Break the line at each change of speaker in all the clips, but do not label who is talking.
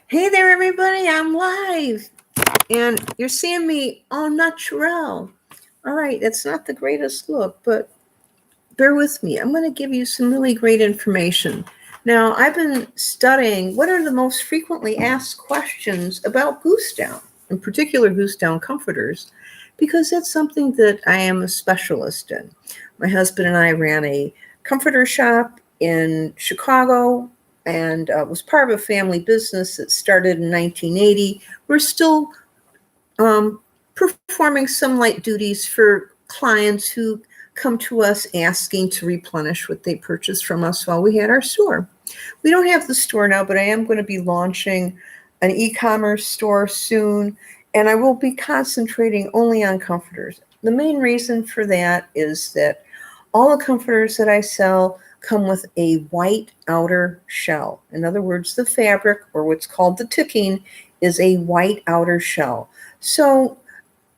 Hey there, everybody. I'm live. And you're seeing me en naturel. All right, it's not the greatest look, but bear with me. I'm going to give you some really great information. Now, I've been studying what are the most frequently asked questions about goose down, in particular goose down comforters, because that's something that I am a specialist in. My husband and I ran a comforter shop in Chicago and was part of a family business that started in 1980. We're still performing some light duties for clients who come to us asking to replenish what they purchased from us while we had our store. We don't have the store now, but I am going to be launching an e-commerce store soon, and I will be concentrating only on comforters. The main reason for that is that all the comforters that I sell come with a white outer shell. In other words, the fabric, or what's called the ticking, is a white outer shell. So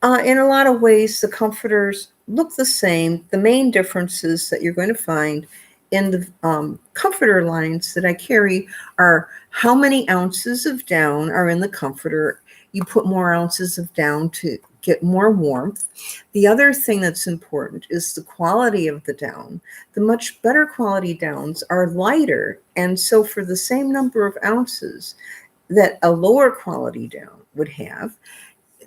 in a lot of ways, the comforters look the same. The main differences that you're going to find in the comforter lines that I carry are how many ounces of down are in the comforter. You put more ounces of down to get more warmth. The other thing that's important is the quality of the down. The much better quality downs are lighter, and so for the same number of ounces that a lower quality down would have,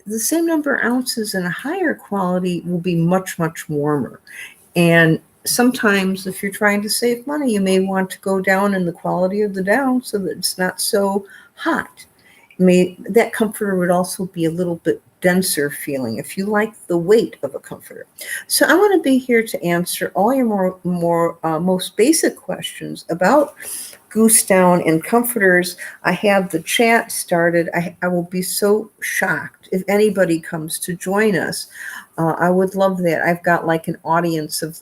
the same number of ounces in a higher quality will be much, much warmer. And sometimes if you're trying to save money, you may want to go down in the quality of the down so that it's not so hot. That comforter would also be a little bit denser feeling if you like the weight of a comforter. So I want to be here to answer all your most basic questions about goose down and comforters. I have the chat started. I will be so shocked if anybody comes to join us. I would love that. I've got like an audience of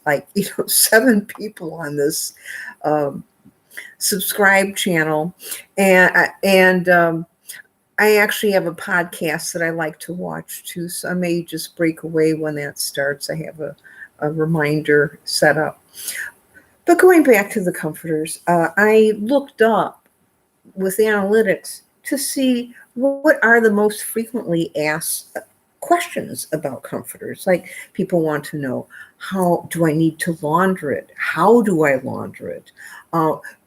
7 people on this subscribe channel, and I actually have a podcast that I like to watch too, so I may just break away when that starts. I have a reminder set up. But going back to the comforters, I looked up with analytics to see what are the most frequently asked questions about comforters. Like people want to know, how do I need to launder it? How do I launder it?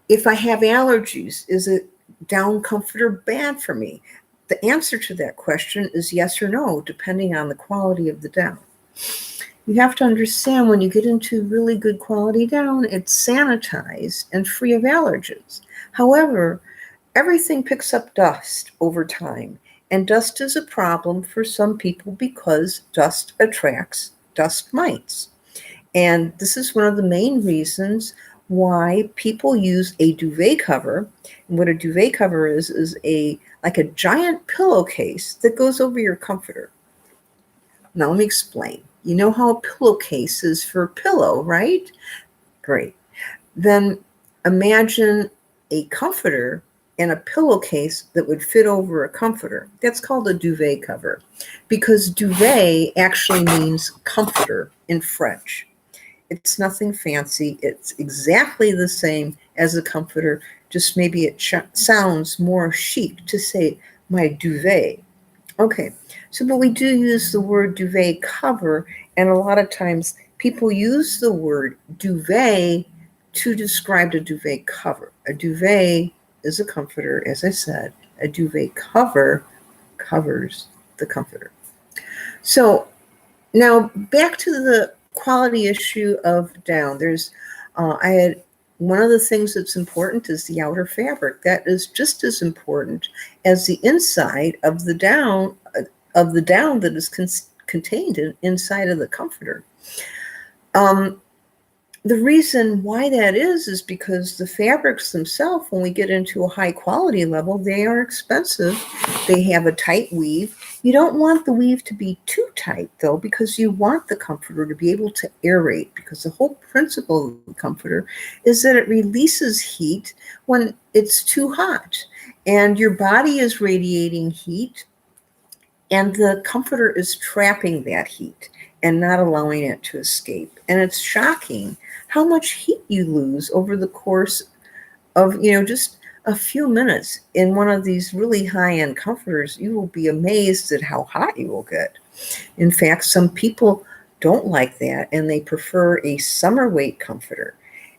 If I have allergies, is it down comforter bad for me? The answer to that question is yes or no, depending on the quality of the down. You have to understand when you get into really good quality down, it's sanitized and free of allergens. However, everything picks up dust over time, and dust is a problem for some people because dust attracts dust mites. And this is one of the main reasons why people use a duvet cover. And what a duvet cover is like a giant pillowcase that goes over your comforter. Now let me explain. You know how a pillowcase is for a pillow, right? Great. Then imagine a comforter and a pillowcase that would fit over a comforter. That's called a duvet cover, because duvet actually means comforter in French. It's nothing fancy. It's exactly the same as a comforter, just maybe it sounds more chic to say my duvet. Okay, so but we do use the word duvet cover, and a lot of times people use the word duvet to describe a duvet cover. A duvet is a comforter, as I said. A duvet cover covers the comforter. So now back to the quality issue of down. One of the things that's important is the outer fabric. That is just as important as the inside of the down that is contained inside of the comforter. The reason why that is because the fabrics themselves, when we get into a high quality level, they are expensive. They have a tight weave. You don't want the weave to be too tight, though, because you want the comforter to be able to aerate, because the whole principle of the comforter is that it releases heat when it's too hot. And your body is radiating heat, and the comforter is trapping that heat and not allowing it to escape. And it's shocking how much heat you lose over the course of, just a few minutes in one of these really high-end comforters, you will be amazed at how hot you will get. In fact, some people don't like that and they prefer a summer weight comforter.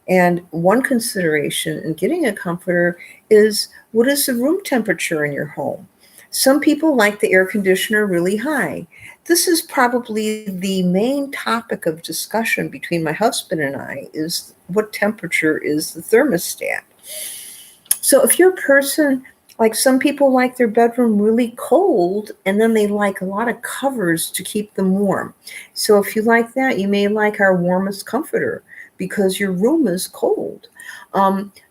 And one consideration in getting a comforter is, what is the room temperature in your home? Some people like the air conditioner really high. This is probably the main topic of discussion between my husband and I, is what temperature is the thermostat. So if you're a person, like some people like their bedroom really cold and then they like a lot of covers to keep them warm. So if you like that, you may like our warmest comforter because your room is cold.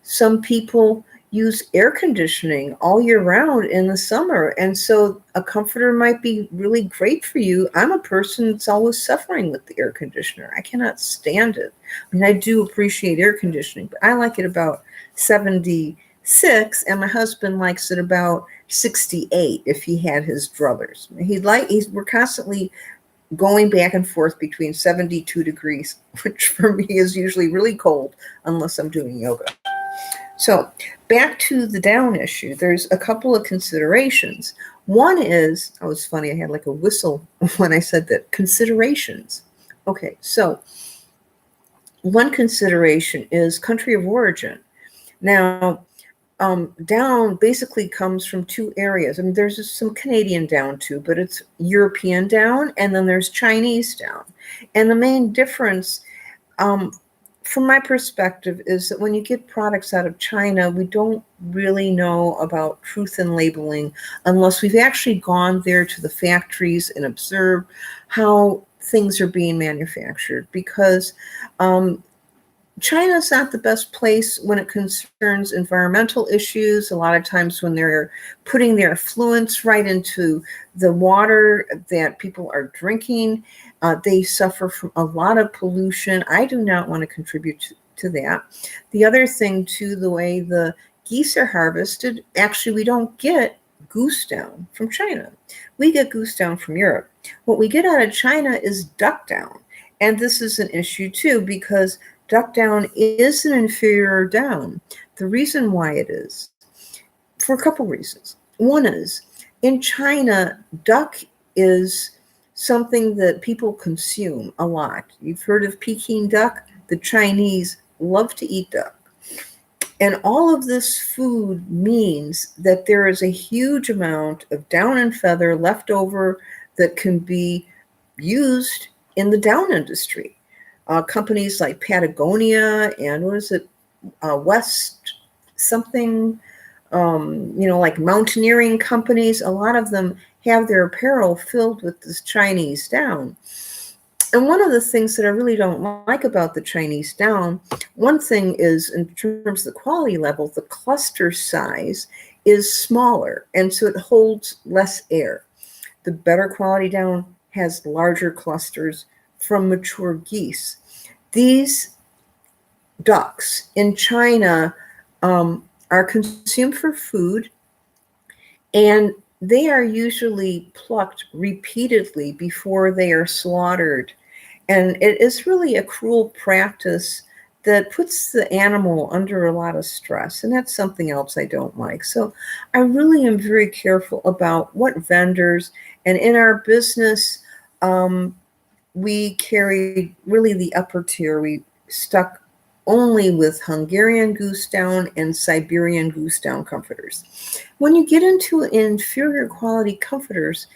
Some people use air conditioning all year round in the summer. And so a comforter might be really great for you. I'm a person that's always suffering with the air conditioner. I cannot stand it. I mean, I do appreciate air conditioning, but I like it about 76, and my husband likes it about 68 if he had his druthers. We're constantly going back and forth between 72 degrees, which for me is usually really cold unless I'm doing yoga. So back to the down issue, there's a couple of considerations. One is, oh, it's funny, I had like a whistle when I said that, considerations. Okay, so one consideration is country of origin. Now, down basically comes from two areas. I mean, there's some Canadian down too, but it's European down, and then there's Chinese down. And the main difference, from my perspective, is that when you get products out of China, we don't really know about truth in labeling unless we've actually gone there to the factories and observed how things are being manufactured, because China's not the best place when it concerns environmental issues. A lot of times when they're putting their effluents right into the water that people are drinking, they suffer from a lot of pollution. I do not want to contribute to that. The other thing, too, the way the geese are harvested, actually we don't get goose down from China. We get goose down from Europe. What we get out of China is duck down. And this is an issue, too, because duck down is an inferior down. The reason why it is, for a couple reasons. One is, in China, duck is something that people consume a lot. You've heard of Peking duck? The Chinese love to eat duck. And all of this food means that there is a huge amount of down and feather left over that can be used in the down industry. Companies like Patagonia and West something, like mountaineering companies, a lot of them have their apparel filled with this Chinese down. And one of the things that I really don't like about the Chinese down, one thing is in terms of the quality level, the cluster size is smaller, and so it holds less air. The better quality down has larger clusters from mature geese. These ducks in China are consumed for food, and they are usually plucked repeatedly before they are slaughtered. And it is really a cruel practice that puts the animal under a lot of stress. And that's something else I don't like. So I really am very careful about what vendors, and in our business, we carried really the upper tier. We stuck only with Hungarian goose down and Siberian goose down comforters. When you get into inferior quality comforters,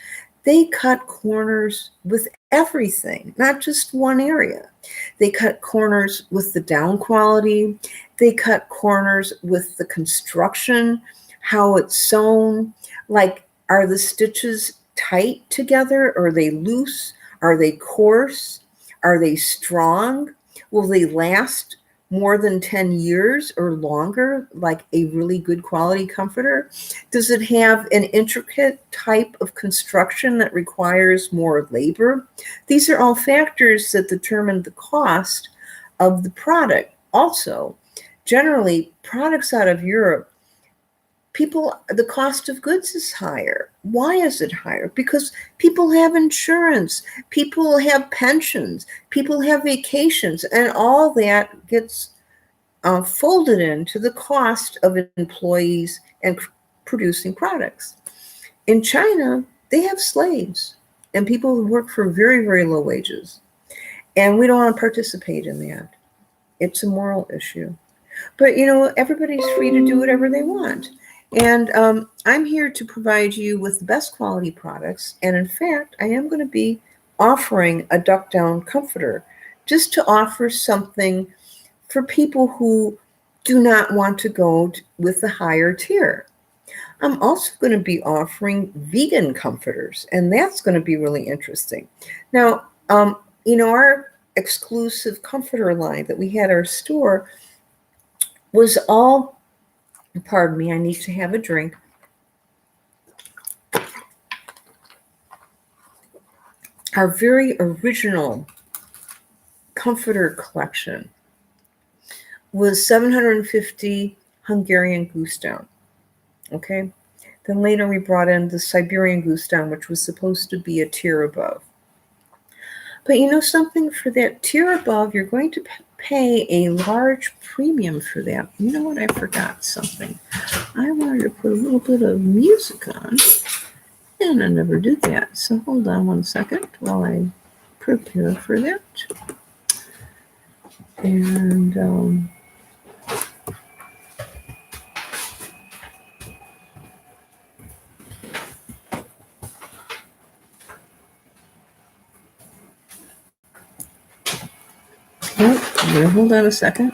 they cut corners with everything, not just one area. They cut corners with the down quality. They cut corners with the construction, how it's sewn. Like, are the stitches tight together? Or are they loose? Are they coarse? Are they strong? Will they last more than 10 years or longer, like a really good quality comforter? Does it have an intricate type of construction that requires more labor? These are all factors that determine the cost of the product. Also, generally, products out of Europe, the cost of goods is higher. Why is it higher? Because people have insurance, people have pensions, people have vacations, and all that gets folded into the cost of employees and producing products. In China, they have slaves and people who work for very, very low wages. And we don't want to participate in that. It's a moral issue. But, everybody's free to do whatever they want. And I'm here to provide you with the best quality products. And in fact, I am going to be offering a duck down comforter just to offer something for people who do not want to go with the higher tier. I'm also going to be offering vegan comforters, and that's going to be really interesting. Now, our exclusive comforter line that we had at our store was all, pardon me, I need to have a drink. Our very original comforter collection was 750 Hungarian goose down. Okay. Then later we brought in the Siberian goose down, which was supposed to be a tier above. But something, for that tier above, you're going to pay a large premium for that. You know what? I forgot something. I wanted to put a little bit of music on, and I never did that. So hold on one second while I prepare for that. And hold on a second.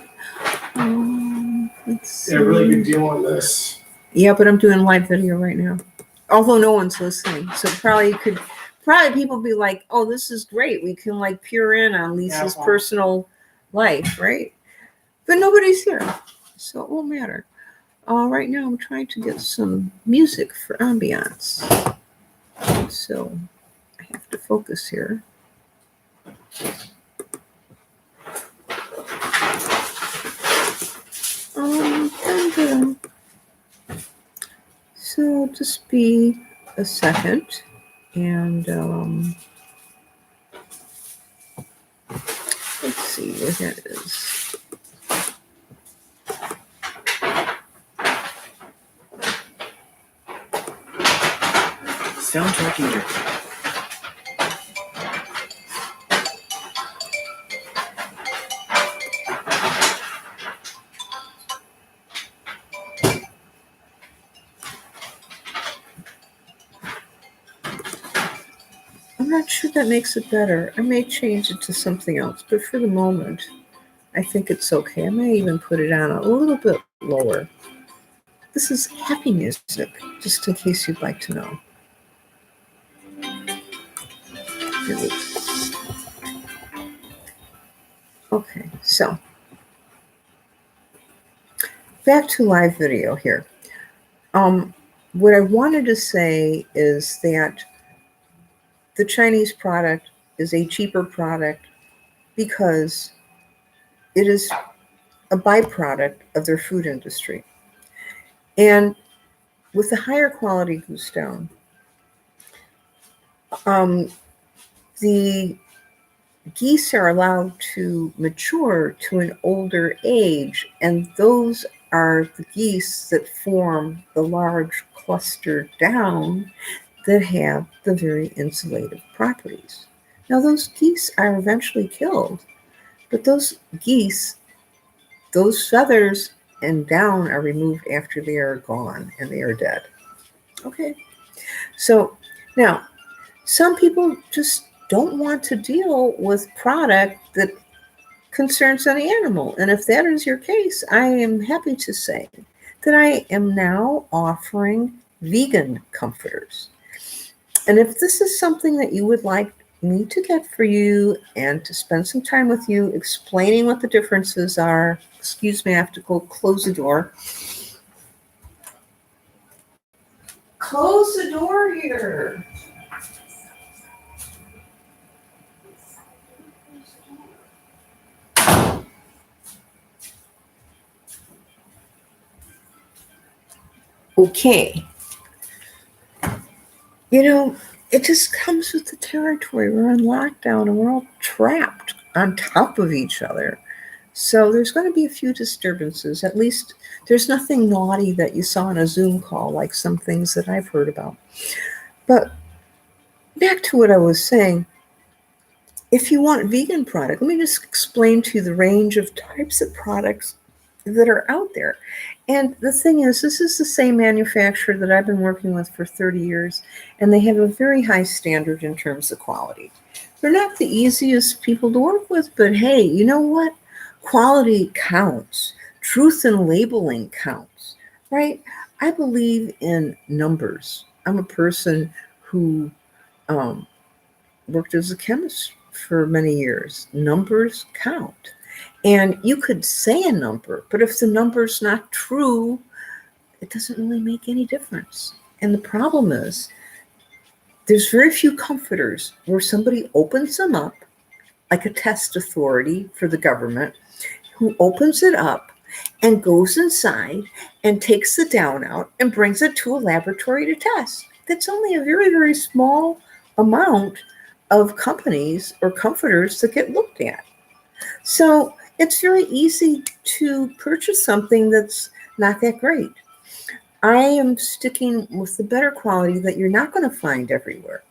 Let's see.
Yeah, really good deal on this.
Yeah, but I'm doing live video right now. Although no one's listening. So probably people be like, oh, this is great. We can peer in on Lisa's personal life, right? But nobody's here. So it won't matter. Right now I'm trying to get some music for ambiance. So I have to focus here. So just be a second, and let's see where that is.
Soundtracking.
I'm not sure that makes it better. I may change it to something else, but for the moment, I think it's okay. I may even put it on a little bit lower. This is happy music, just in case you'd like to know. Okay, so back to live video here. What I wanted to say is that the Chinese product is a cheaper product because it is a byproduct of their food industry. And with the higher quality goose down, the geese are allowed to mature to an older age, and those are the geese that form the large cluster down that have the very insulative properties. Now, those geese are eventually killed, but those geese, those feathers and down are removed after they are gone and they are dead. Okay, so now some people just don't want to deal with product that concerns any animal. And if that is your case, I am happy to say that I am now offering vegan comforters. And if this is something that you would like me to get for you and to spend some time with you explaining what the differences are, excuse me, I have to go close the door. Close the door here. Okay. It just comes with the territory. We're on lockdown and we're all trapped on top of each other. So there's going to be a few disturbances. At least there's nothing naughty that you saw on a Zoom call, like some things that I've heard about. But back to what I was saying, if you want vegan product, let me just explain to you the range of types of products that are out there. And the thing is, this is the same manufacturer that I've been working with for 30 years, and they have a very high standard in terms of quality. They're not the easiest people to work with, but hey, you know what? Quality counts. Truth in labeling counts, right? I believe in numbers. I'm a person who um, worked as a chemist for many years. Numbers count. And you could say a number, but if the number's not true, it doesn't really make any difference. And the problem is, there's very few comforters where somebody opens them up, like a test authority for the government, who opens it up and goes inside and takes the down out and brings it to a laboratory to test. That's only a very, very small amount of companies or comforters that get looked at. So it's very easy to purchase something that's not that great. I am sticking with the better quality that you're not going to find everywhere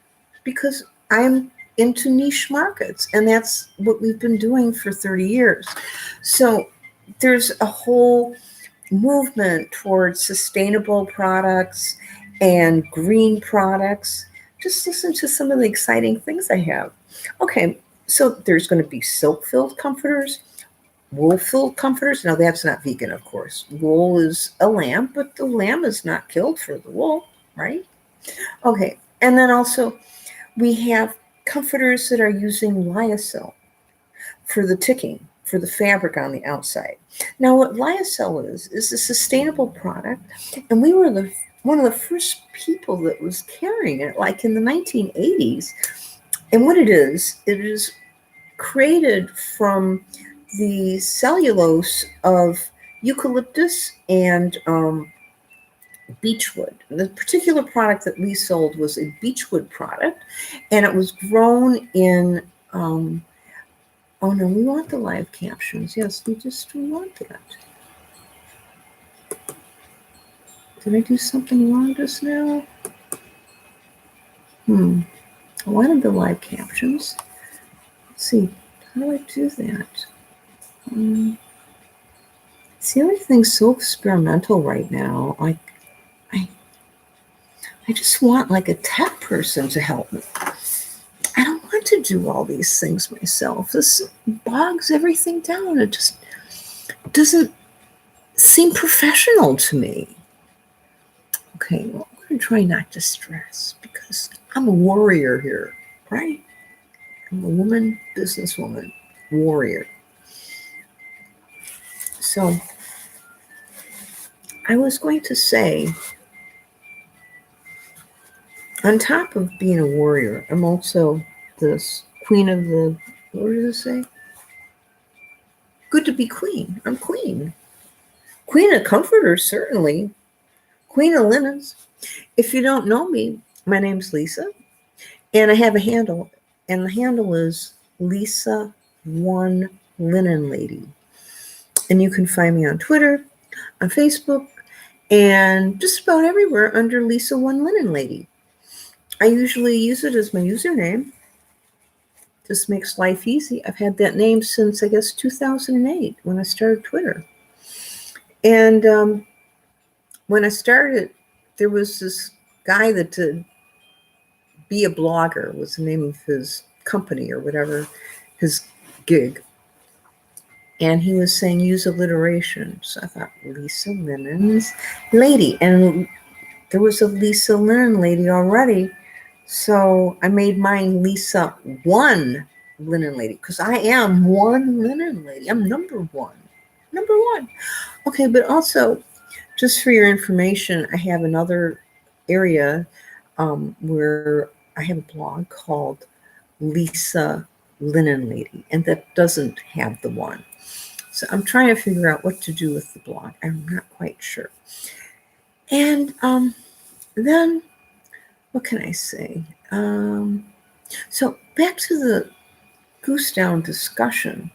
because I'm into niche markets, and that's what we've been doing for 30 years. So there's a whole movement towards sustainable products and green products. Just listen to some of the exciting things I have. Okay, so there's going to be silk-filled comforters, wool-filled comforters. Now, that's not vegan, of course. Wool is a lamb, but the lamb is not killed for the wool, right? Okay, and then also we have comforters that are using lyocell for the ticking, for the fabric on the outside. Now, what lyocell is a sustainable product, and we were one of the first people that was carrying it, like in the 1980s. And what it is created from the cellulose of eucalyptus and beechwood. The particular product that we sold was a beechwood product, and it was grown in oh no, we want the live captions. Yes, we want that. Did I do something wrong just now? I wanted the live captions. Let's see, how do I do that? See, everything's so experimental right now. Like, I just want like a tech person to help me. I don't want to do all these things myself. This bogs everything down. It just doesn't seem professional to me. Okay, well, I'm going to try not to stress because I'm a warrior here, right? I'm a woman, businesswoman, warrior. So I was going to say, on top of being a warrior, I'm also this queen of the, what does it say? Good to be queen. I'm queen. Queen of comforters, certainly. Queen of linens. If you don't know me, my name's Lisa, and I have a handle, and the handle is Lisa One Linen Lady. And you can find me on Twitter, on Facebook, and just about everywhere under Lisa One Linen Lady. I usually use it as my username. Just makes life easy. I've had that name since, I guess, 2008 when I started Twitter. And when I started, there was this guy that did Be a Blogger was the name of his company or whatever, his gig. And he was saying use alliteration. So I thought, Lisa Linen's Lady. And there was a Lisa Linen Lady already. So I made mine Lisa One Linen Lady because I am one linen lady. I'm number one. Number one. Okay, but also, just for your information, I have another area where I have a blog called Lisa Linen Lady, and that doesn't have the one. So I'm trying to figure out what to do with the blog. I'm not quite sure. And then, what can I say? So back to the Goose Down discussion.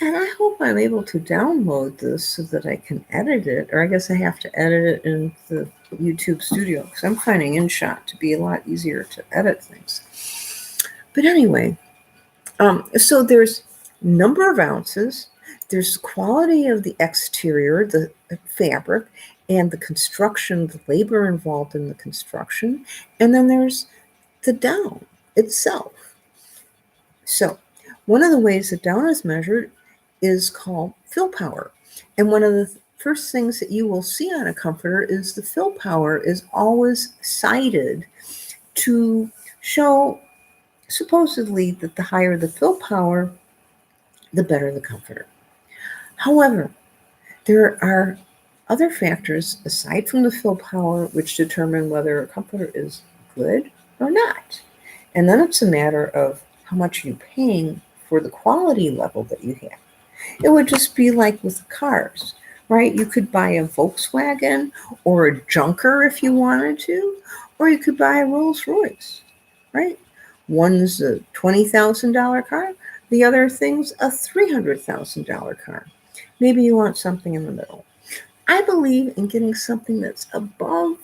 And I hope I'm able to download this so that I can edit it, or I guess I have to edit it in the YouTube studio because I'm finding InShot to be a lot easier to edit things. But anyway, so there's number of ounces, there's quality of the exterior, the fabric, and the construction, the labor involved in the construction, and then there's the down itself. So, one of the ways that down is measured is called fill power. And one of the first things that you will see on a comforter is the fill power is always cited to show supposedly that the higher the fill power, the better the comforter. However, there are other factors aside from the fill power which determine whether a comforter is good or not. And then it's a matter of how much you're paying for the quality level that you have. It would just be like with cars, right? You could buy a Volkswagen or a junker if you wanted to, or you could buy a Rolls Royce, right? One's a $20,000 car, the other thing's a $300,000 car. Maybe you want something in the middle. I believe in getting something that's above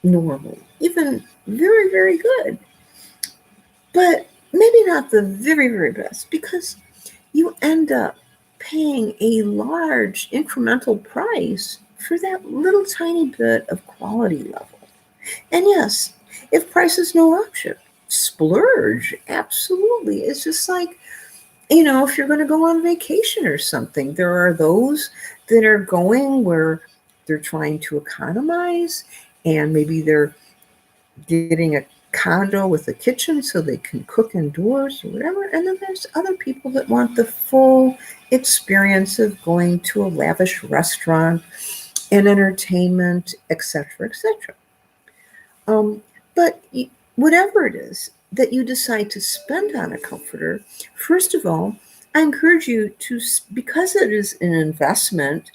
normal, even very, very good, but maybe not the very, very best because you end up paying a large incremental price for that little tiny bit of quality level. And yes, if price is no option, splurge. Absolutely. It's just like, if you're going to go on vacation or something, there are those that are going where they're trying to economize and maybe they're getting a condo with a kitchen so they can cook indoors or whatever. And then there's other people that want the full experience of going to a lavish restaurant and entertainment, etc., etc. But whatever it is that you decide to spend on a comforter, first of all, I encourage you to, because it is an investment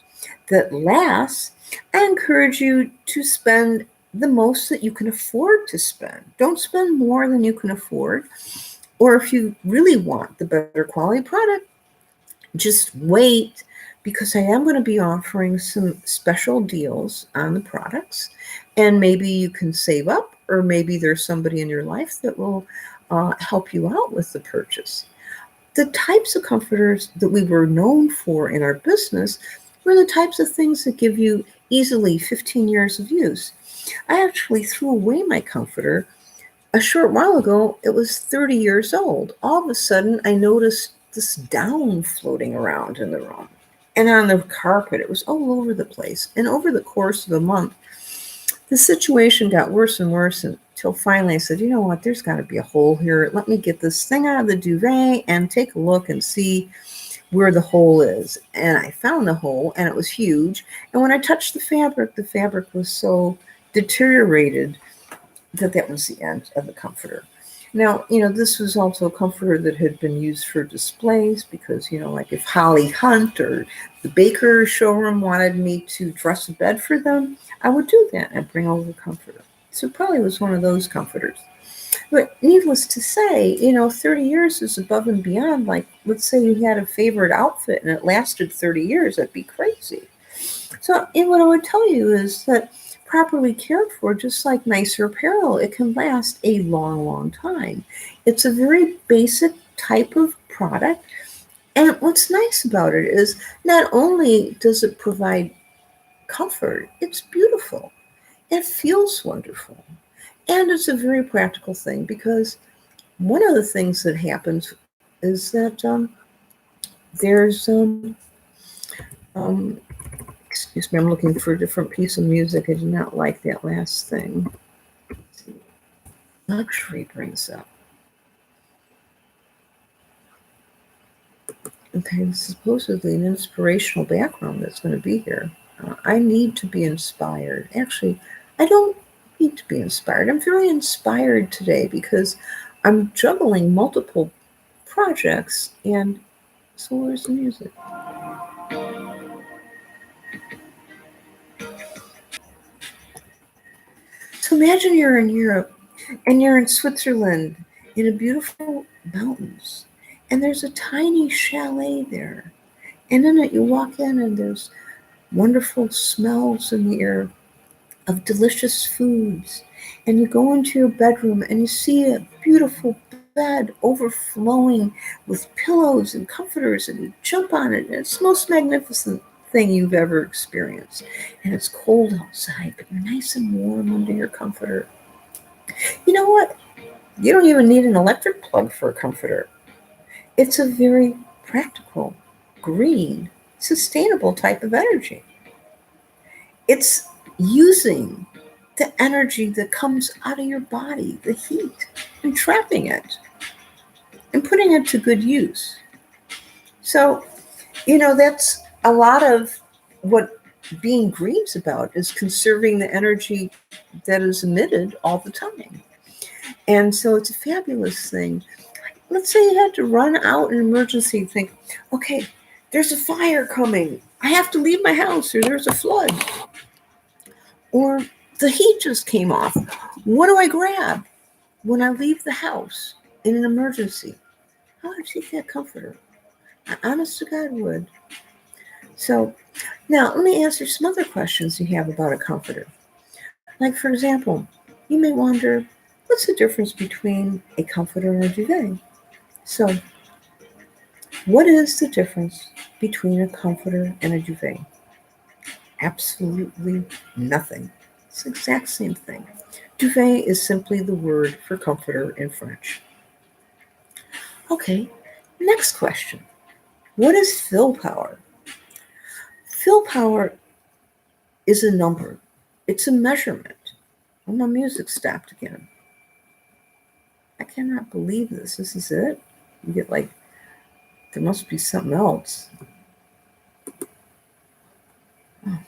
that lasts, I encourage you to spend the most that you can afford to spend. Don't spend more than you can afford. Or if you really want the better quality product, just wait because I am going to be offering some special deals on the products. And maybe you can save up, or maybe there's somebody in your life that will help you out with the purchase. The types of comforters that we were known for in our business were the types of things that give you easily 15 years of use. I actually threw away my comforter a short while ago. It was 30 years old. All of a sudden, I noticed this down floating around in the room. And on the carpet, it was all over the place. And over the course of a month, the situation got worse and worse until finally I said, you know what, there's got to be a hole here. Let me get this thing out of the duvet and take a look and see where the hole is. And I found the hole, and it was huge. And when I touched the fabric was so deteriorated that was the end of the comforter. Now, this was also a comforter that had been used for displays because, like if Holly Hunt or the Baker showroom wanted me to dress a bed for them, I would do that and bring over a comforter. So it probably was one of those comforters. But needless to say, 30 years is above and beyond. Like, let's say you had a favorite outfit and it lasted 30 years, that'd be crazy. So, what I would tell you is that properly cared for, just like nicer apparel, it can last a long, long time. It's a very basic type of product. And what's nice about it is not only does it provide comfort, it's beautiful. It feels wonderful. And it's a very practical thing because one of the things that happens is that there's excuse me, I'm looking for a different piece of music. I did not like that last thing. Luxury brings up. Okay, this is supposedly an inspirational background that's going to be here. I need to be inspired. Actually, I don't need to be inspired. I'm very inspired today because I'm juggling multiple projects, and so where's the music? So imagine you're in Europe and you're in Switzerland in a beautiful mountains, And there's a tiny chalet there. And in it, you walk in, and there's wonderful smells in the air of delicious foods. And you go into your bedroom and you see a beautiful bed overflowing with pillows and comforters, and you jump on it, and it's the most magnificent thing you've ever experienced. And it's cold outside, but you're nice and warm under your comforter. You know what? You don't even need an electric plug for a comforter. It's a very practical, green, sustainable type of energy. It's using the energy that comes out of your body, the heat, and trapping it and putting it to good use. So, that's a lot of what being green's about, is conserving the energy that is emitted all the time. And so it's a fabulous thing. Let's say you had to run out in an emergency and think, okay, there's a fire coming. I have to leave my house, or there's a flood. Or the heat just came off. What do I grab when I leave the house in an emergency? I would take that comforter. I honest to God would. So now let me answer some other questions you have about a comforter. Like, for example, you may wonder, what's the difference between a comforter and a duvet? So, what is the difference between a comforter and a duvet? Absolutely nothing. It's the exact same thing. Duvet is simply the word for comforter in French. Okay, next question. What is fill power? Fill power is a number. It's a measurement. Oh, my music stopped again. I cannot believe this. This is it? You get like, there must be something else. Oh,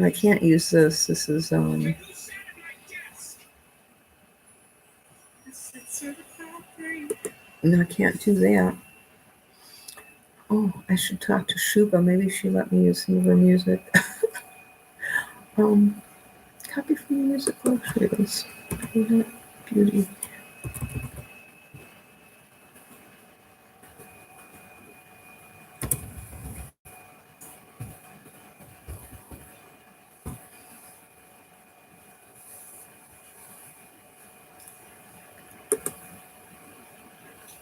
I can't use this. This is, no, I can't do that. Oh, I should talk to Shuba. Maybe she let me use some of her music. Copy from the music book. Here it is. Beauty.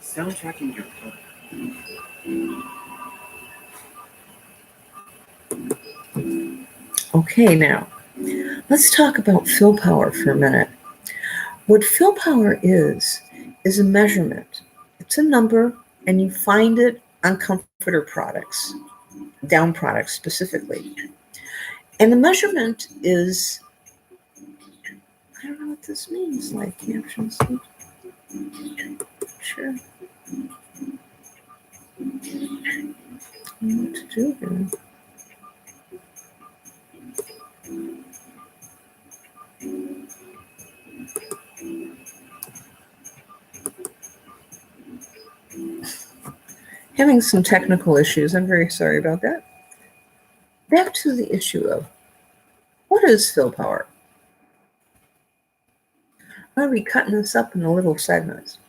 Soundtracking your phone.
Okay, now let's talk about fill power for a minute. What fill power is a measurement. It's a number, and you find it on comforter products, down products specifically. And the measurement is, I don't know what this means, like captions. Sure. I don't know what to do here. Having some technical issues. I'm very sorry about that. Back to the issue of, what is fill power? I'm going to be cutting this up into little segments.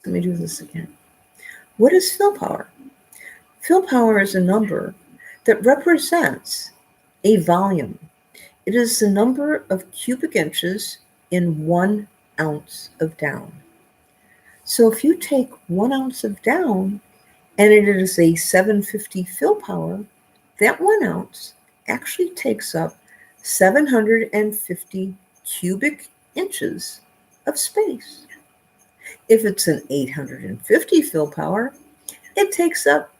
Let me do this again. What is fill power? Fill power is a number that represents a volume. It is the number of cubic inches in 1 ounce of down. So if you take 1 ounce of down and it is a 750 fill power, that 1 ounce actually takes up 750 cubic inches of space. If it's an 850 fill power, it takes up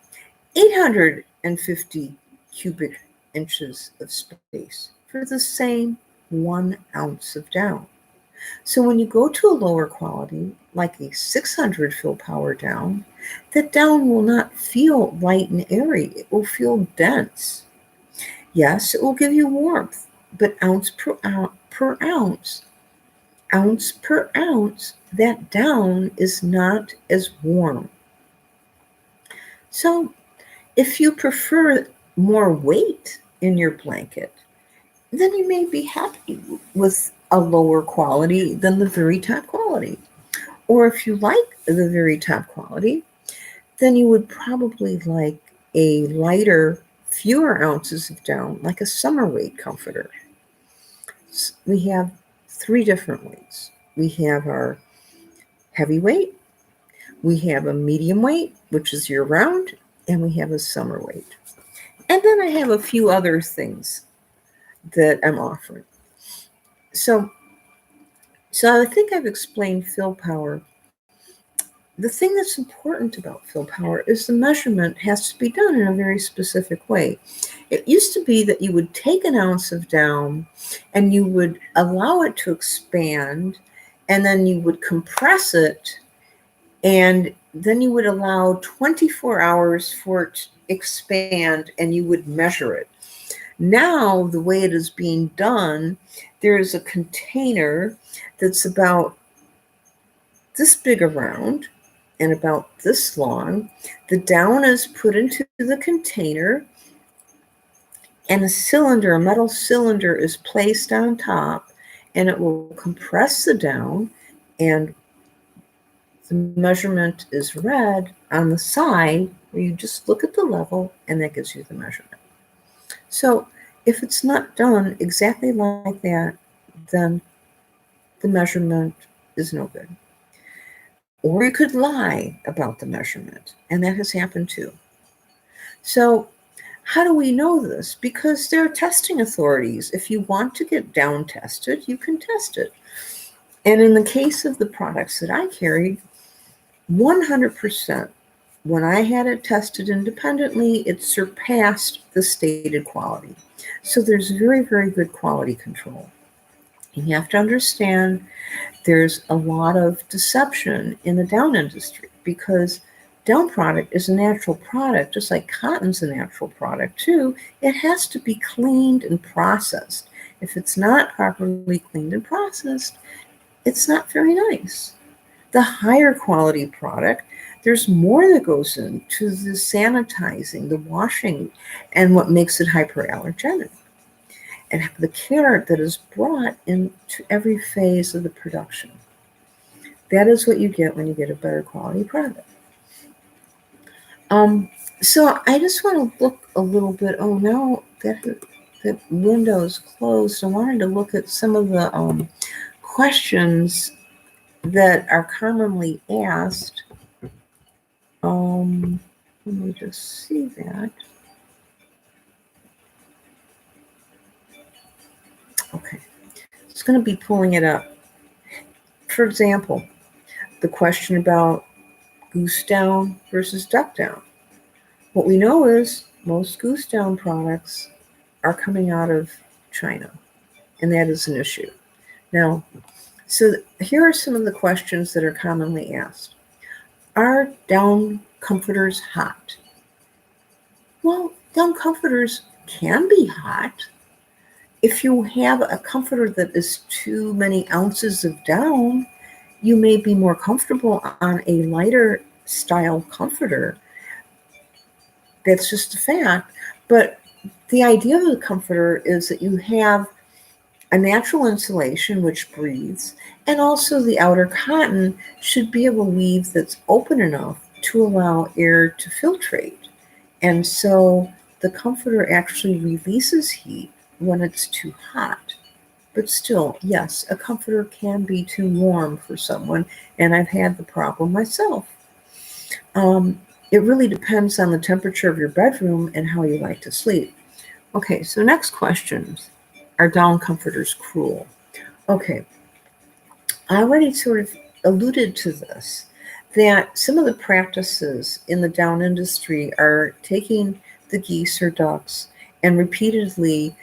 850 cubic inches of space for the same 1 ounce of down. So when you go to a lower quality, like a 600 fill power down, that down will not feel light and airy. It will feel dense. Yes, it will give you warmth, but ounce per ounce, that down is not as warm. So if you prefer more weight in your blanket, then you may be happy with a lower quality than the very top quality. Or if you like the very top quality, then you would probably like a lighter, fewer ounces of down, like a summer weight comforter. We have 3 different weights. We have our heavyweight, we have a medium weight, which is year round, and we have a summer weight. And then I have a few other things that I'm offering. So I think I've explained fill power. The thing that's important about fill power is the measurement has to be done in a very specific way. It used to be that you would take an ounce of down and you would allow it to expand, and then you would compress it, and then you would allow 24 hours for it to expand, and you would measure it. Now, the way it is being done, there is a container that's about this big around and about this long. The down is put into the container, and a metal cylinder is placed on top, and it will compress the down, and the measurement is read on the side where you just look at the level, and that gives you the measurement. So if it's not done exactly like that, then the measurement is no good. Or you could lie about the measurement, and that has happened too. So how do we know this? Because there are testing authorities. If you want to get down tested, you can test it. And in the case of the products that I carried, 100%, when I had it tested independently, it surpassed the stated quality. So there's very, very good quality control. You have to understand there's a lot of deception in the down industry because down product is a natural product, just like cotton's a natural product too. It has to be cleaned and processed. If it's not properly cleaned and processed, it's not very nice. The higher quality product, there's more that goes into the sanitizing, the washing, and what makes it hyperallergenic. And the care that is brought into every phase of the production. That is what you get when you get a better quality product. So I just want to look a little bit. Oh, now that window is closed. I wanted to look at some of the questions that are commonly asked. Let me just see that. Okay, it's going to be pulling it up. For example, the question about goose down versus duck down. What we know is most goose down products are coming out of China, and that is an issue. Now, so here are some of the questions that are commonly asked. Are down comforters hot? Well, down comforters can be hot. If you have a comforter that is too many ounces of down, you may be more comfortable on a lighter style comforter. That's just a fact. But the idea of the comforter is that you have a natural insulation which breathes, and also the outer cotton should be of a weave that's open enough to allow air to filtrate. And so the comforter actually releases heat when it's too hot. But still, yes, a comforter can be too warm for someone, and I've had the problem myself. It really depends on the temperature of your bedroom and how you like to sleep. Okay, so next questions. Are down comforters cruel? Okay, I already sort of alluded to this, that some of the practices in the down industry are taking the geese or ducks and repeatedly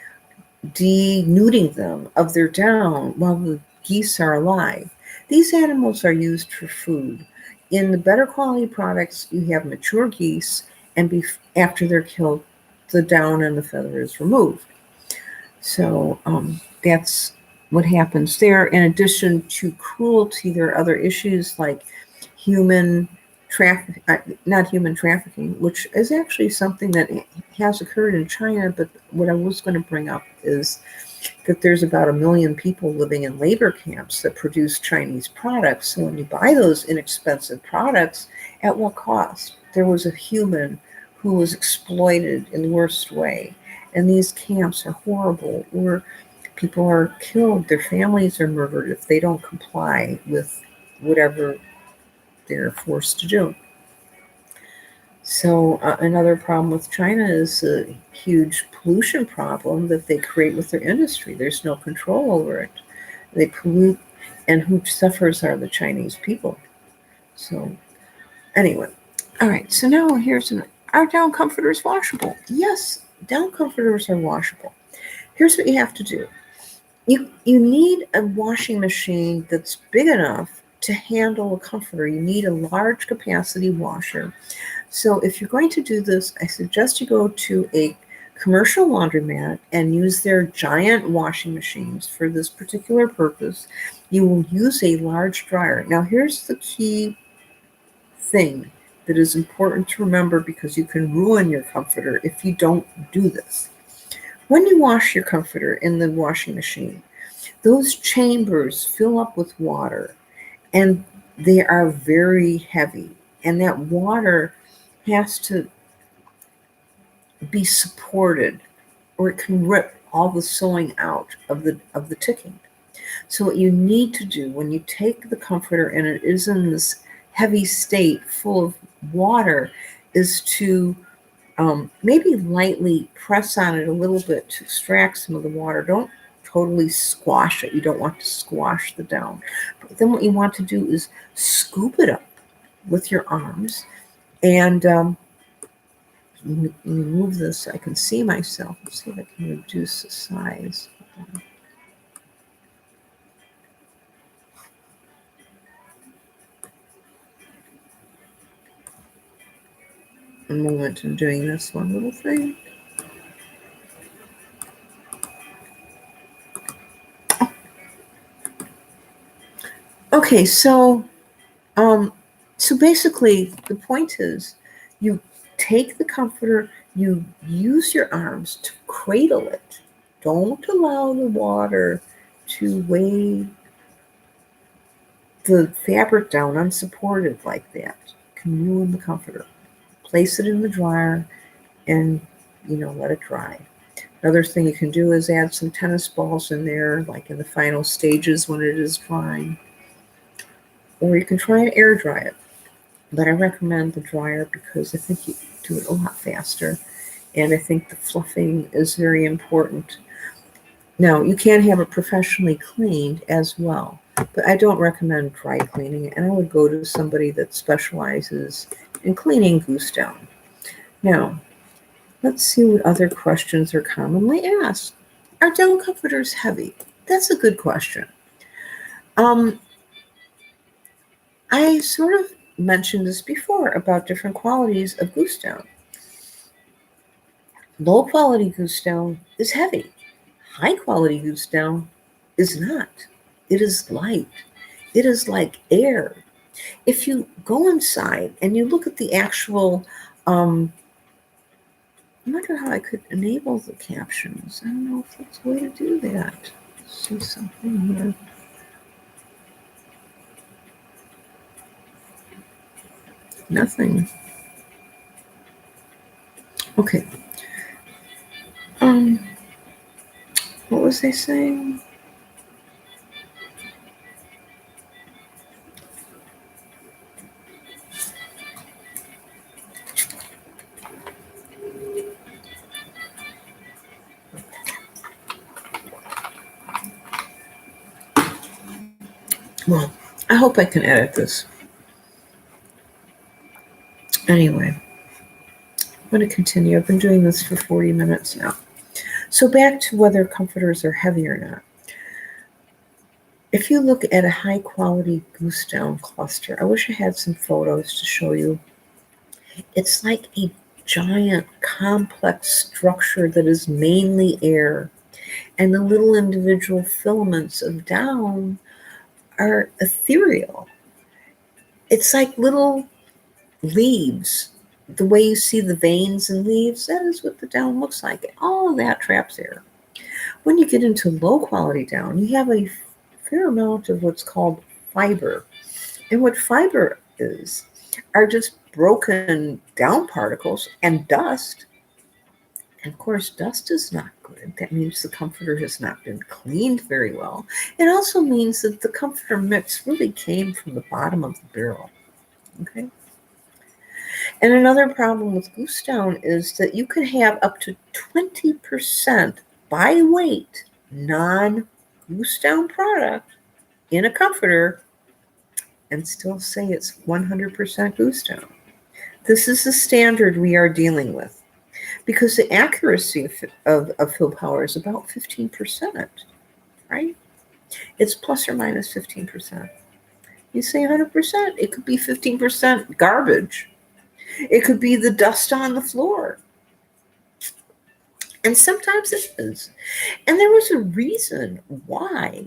denuding them of their down while the geese are alive. These animals are used for food. In the better quality products, you have mature geese, and after they're killed, the down and the feather is removed. So that's what happens there. In addition to cruelty, there are other issues like human not human trafficking, which is actually something that has occurred in China. But what I was going to bring up is that there's about 1 million people living in labor camps that produce Chinese products. So when you buy those inexpensive products, at what cost? There was a human who was exploited in the worst way. And these camps are horrible, where people are killed, their families are murdered if they don't comply with whatever they're forced to do. So another problem with China is a huge pollution problem that they create with their industry. There's no control over it. They pollute, and who suffers are the Chinese people. So anyway, all right. So now are down comforters washable? Yes, down comforters are washable. Here's what you have to do. You need a washing machine that's big enough to handle a comforter. You need a large capacity washer. So if you're going to do this, I suggest you go to a commercial laundromat and use their giant washing machines for this particular purpose. You will use a large dryer. Now here's the key thing that is important to remember, because you can ruin your comforter if you don't do this. When you wash your comforter in the washing machine, those chambers fill up with water, and they are very heavy. And that water has to be supported, or it can rip all the sewing out of the ticking. So what you need to do when you take the comforter and it is in this heavy state full of water is to maybe lightly press on it a little bit to extract some of the water. Don't totally squash it. You don't want to squash the down. But then what you want to do is scoop it up with your arms and move this so I can see myself. Let's see if I can reduce the size. A moment in doing this one little thing. Okay, so basically the point is you take the comforter, you use your arms to cradle it. Don't allow the water to weigh the fabric down unsupported like that. It can ruin the comforter. Place it in the dryer and let it dry. Another thing you can do is add some tennis balls in there, like in the final stages when it is drying. Or you can try and air dry it. But I recommend the dryer because I think you do it a lot faster. And I think the fluffing is very important. Now, you can have it professionally cleaned as well, but I don't recommend dry cleaning it. And I would go to somebody that specializes in cleaning goose down. Now, let's see what other questions are commonly asked. Are down comforters heavy? That's a good question. I sort of mentioned this before about different qualities of goose down. Low quality goose down is heavy. High quality goose down is not. It is light. It is like air. If you go inside and you look at the actual, I wonder how I could enable the captions. I don't know if that's a way to do that. Let's see something here. Nothing. Okay. What was I saying? Well, I hope I can edit this. Anyway, I'm going to continue. I've been doing this for 40 minutes now. So back to whether comforters are heavy or not. If you look at a high quality goose down cluster, I wish I had some photos to show you. It's like a giant complex structure that is mainly air. And the little individual filaments of down are ethereal. It's like little leaves, the way you see the veins in leaves, that is what the down looks like. All of that traps air. When you get into low quality down, you have a fair amount of what's called fiber. And what fiber is are just broken down particles and dust. And of course, dust is not good. That means the comforter has not been cleaned very well. It also means that the comforter mix really came from the bottom of the barrel. Okay. And another problem with goose down is that you can have up to 20% by weight non-goose down product in a comforter and still say it's 100% goose down. This is the standard we are dealing with because the accuracy of fill power is about 15%, right? It's plus or minus 15%. You say 100%, it could be 15% garbage. It could be the dust on the floor. And sometimes it is. And there was a reason why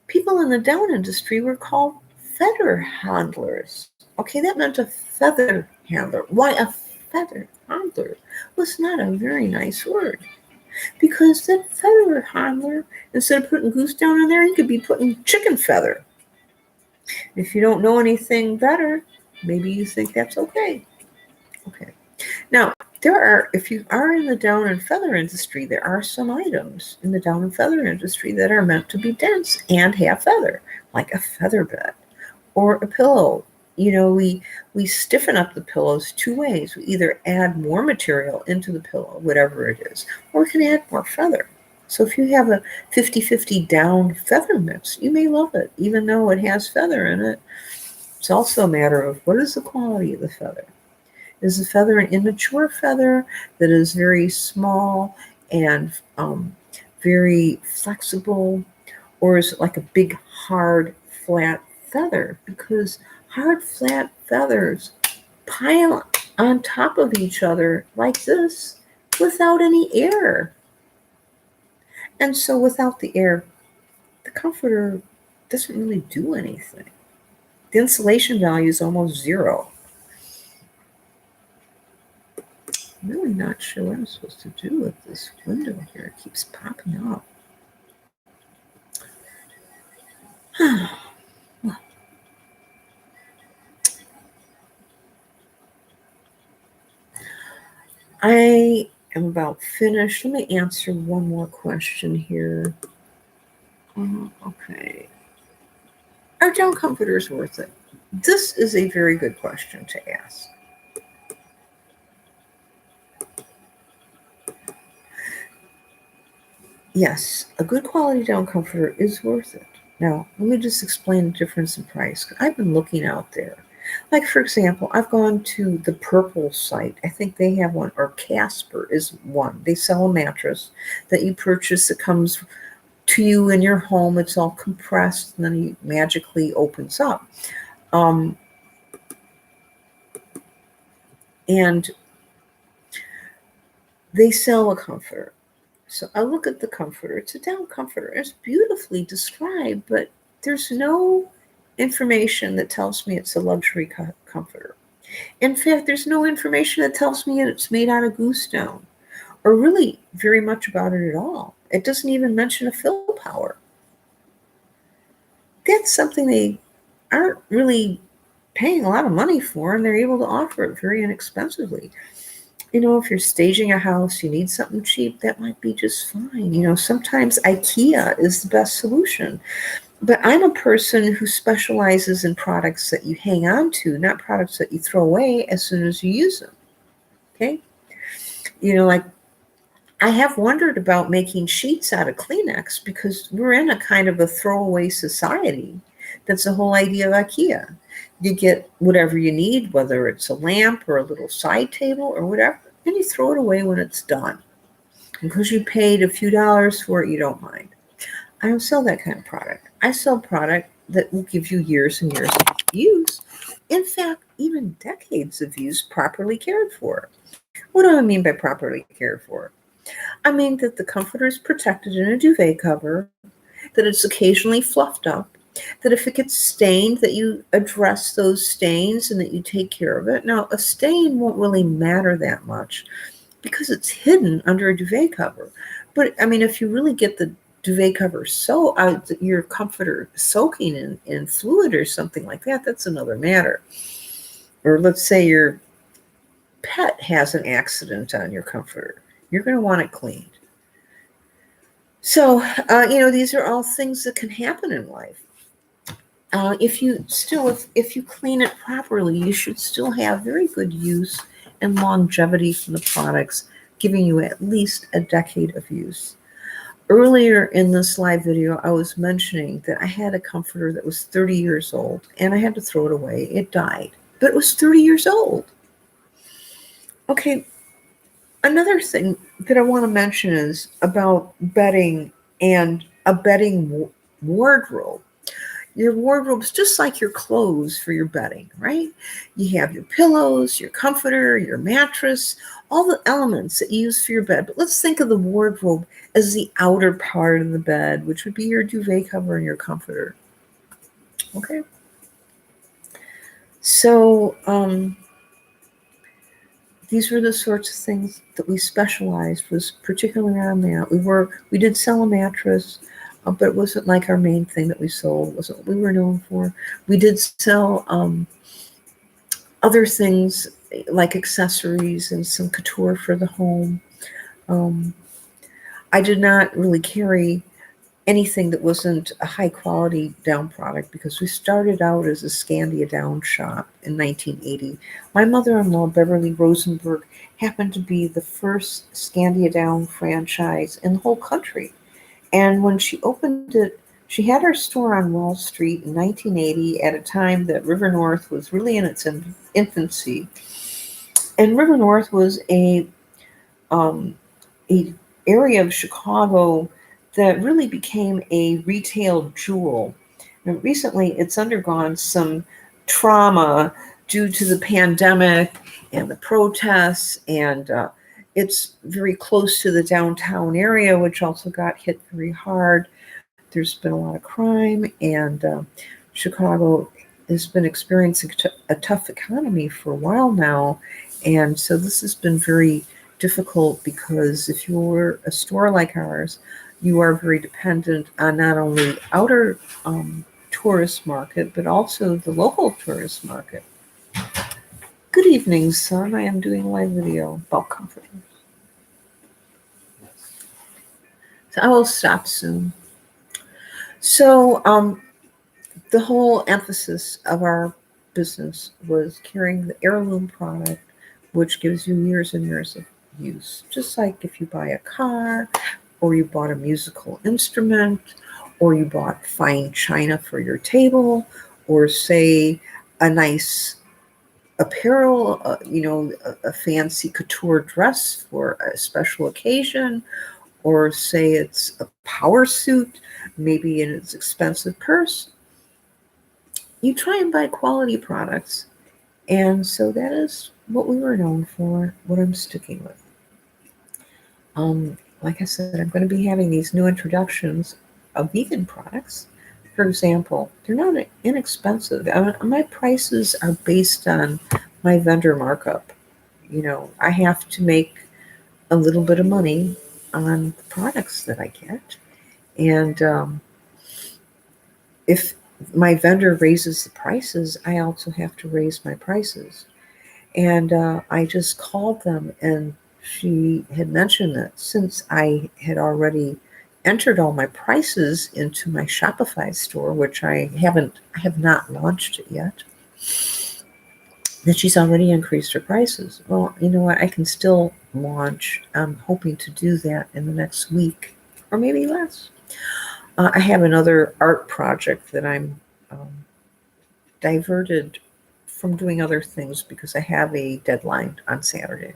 people in the down industry were called feather handlers. Okay, that meant a feather handler. Why a feather handler was not a very nice word. Because that feather handler, instead of putting goose down in there, he could be putting chicken feather. If you don't know anything better, maybe you think that's okay. Okay. Now, if you are in the down and feather industry, there are some items in the down and feather industry that are meant to be dense and have feather, like a feather bed or a pillow. You know, we stiffen up the pillows two ways. We either add more material into the pillow, whatever it is, or we can add more feather. So if you have a 50-50 down feather mix, you may love it, even though it has feather in it. It's also a matter of what is the quality of the feather. Is the feather an immature feather that is very small and very flexible? Or is it like a big, hard, flat feather? Because hard, flat feathers pile on top of each other like this without any air. And so without the air, the comforter doesn't really do anything. The insulation value is almost zero. I'm really not sure what I'm supposed to do with this window here. It keeps popping up. Well, I am about finished. Let me answer one more question here. Okay. Are down comforters worth it? This is a very good question to ask. Yes, a good quality down comforter is worth it. Now, let me just explain the difference in price. I've been looking out there. Like, for example, I've gone to the Purple site. I think they have one, or Casper is one. They sell a mattress that you purchase that comes to you in your home. It's all compressed, and then it magically opens up. And they sell a comforter. So I look at the comforter. It's a down comforter. It's beautifully described, but there's no information that tells me it's a luxury comforter. In fact, there's no information that tells me it's made out of goose down, or really very much about it at all. It doesn't even mention a fill power. That's something they aren't really paying a lot of money for, and they're able to offer it very inexpensively. You know, if you're staging a house, you need something cheap, that might be just fine. You know, sometimes IKEA is the best solution. But I'm a person who specializes in products that you hang on to, not products that you throw away as soon as you use them. Okay? You know, like I have wondered about making sheets out of Kleenex because we're in a kind of a throwaway society. That's the whole idea of IKEA. You get whatever you need, whether it's a lamp or a little side table or whatever, and you throw it away when it's done. Because you paid a few dollars for it, you don't mind. I don't sell that kind of product. I sell product that will give you years and years of use. In fact, even decades of use properly cared for. What do I mean by properly cared for? I mean that the comforter is protected in a duvet cover, that it's occasionally fluffed up, that if it gets stained, that you address those stains and that you take care of it. Now, a stain won't really matter that much because it's hidden under a duvet cover. But I mean, if you really get the duvet cover your comforter soaking in fluid or something like that, that's another matter. Or let's say your pet has an accident on your comforter. You're going to want it cleaned. So, these are all things that can happen in life. If you clean it properly, you should still have very good use and longevity from the products, giving you at least a decade of use. Earlier in this live video, I was mentioning that I had a comforter that was 30 years old, and I had to throw it away. It died, but it was 30 years old. Okay, another thing that I want to mention is about bedding and a bedding wardrobe. Your wardrobe's just like your clothes for your bedding, right? You have your pillows, your comforter, your mattress, all the elements that you use for your bed. But let's think of the wardrobe as the outer part of the bed, which would be your duvet cover and your comforter. Okay? So, these were the sorts of things that we specialized, was particularly on that. We did sell a mattress, but it wasn't like our main thing that we sold. It wasn't what we were known for. We did sell other things like accessories and some couture for the home. I did not really carry anything that wasn't a high quality down product because we started out as a Scandia down shop in 1980. My mother-in-law, Beverly Rosenberg, happened to be the first Scandia down franchise in the whole country. And when she opened it, she had her store on Wall Street in 1980 at a time that River North was really in its infancy. And River North was a area of Chicago that really became a retail jewel. And recently, it's undergone some trauma due to the pandemic and the protests, and it's very close to the downtown area, which also got hit very hard. There's been a lot of crime, and Chicago has been experiencing a tough economy for a while now, and so this has been very difficult because if you're a store like ours, you are very dependent on not only outer tourist market, but also the local tourist market. Good evening, son. I am doing a live video about comforting. So I will stop soon. So the whole emphasis of our business was carrying the heirloom product, which gives you years and years of use. Just like if you buy a car, or you bought a musical instrument, or you bought fine china for your table, or say a nice apparel, a fancy couture dress for a special occasion, or say it's a power suit, maybe in its expensive purse. You try and buy quality products. And so that is what we were known for, what I'm sticking with. Like I said, I'm going to be having these new introductions of vegan products. For example, they're not inexpensive. My prices are based on my vendor markup. I have to make a little bit of money on the products that I get. And if my vendor raises the prices, I also have to raise my prices. And I just called them, and she had mentioned that since I had already entered all my prices into my Shopify store, which I have not launched it yet, that she's already increased her prices. Well, you know what? I can still launch. I'm hoping to do that in the next week or maybe less. I have another art project that I'm diverted from doing other things because I have a deadline on Saturday.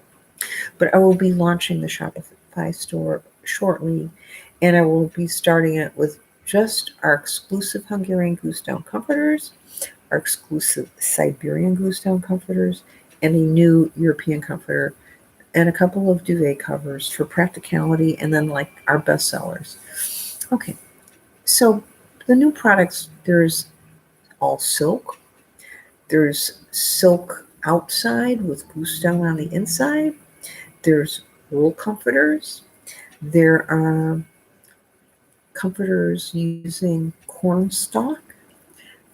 But I will be launching the Shopify store shortly, and I will be starting it with just our exclusive Hungarian Goose Down comforters, our exclusive Siberian Goose Down comforters, and a new European comforter, and a couple of duvet covers for practicality, and then like our best sellers. Okay, so The new products, there's all silk. There's silk outside with Goose down on the inside. There's wool comforters. There are comforters using cornstalk.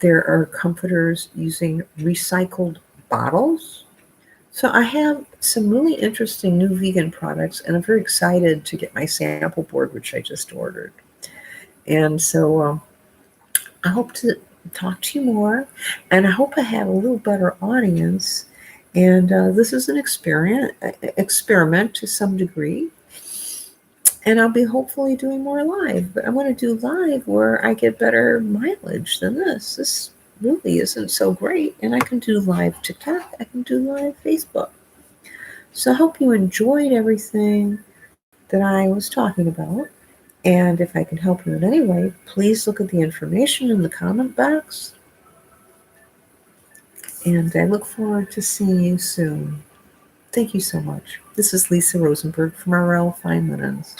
There are comforters using recycled bottles. So I have some really interesting new vegan products, and I'm very excited to get my sample board, which I just ordered. And so I hope to talk to you more, and I hope I have a little better audience. And this is an experiment to some degree. And I'll be hopefully doing more live, but I'm going to do live where I get better mileage than this. This really isn't so great. And I can do live TikTok. I can do live Facebook. So I hope you enjoyed everything that I was talking about. And if I can help you in any way, please look at the information in the comment box. And I look forward to seeing you soon. Thank you so much. This is Lisa Rosenberg from RL Fine Linens.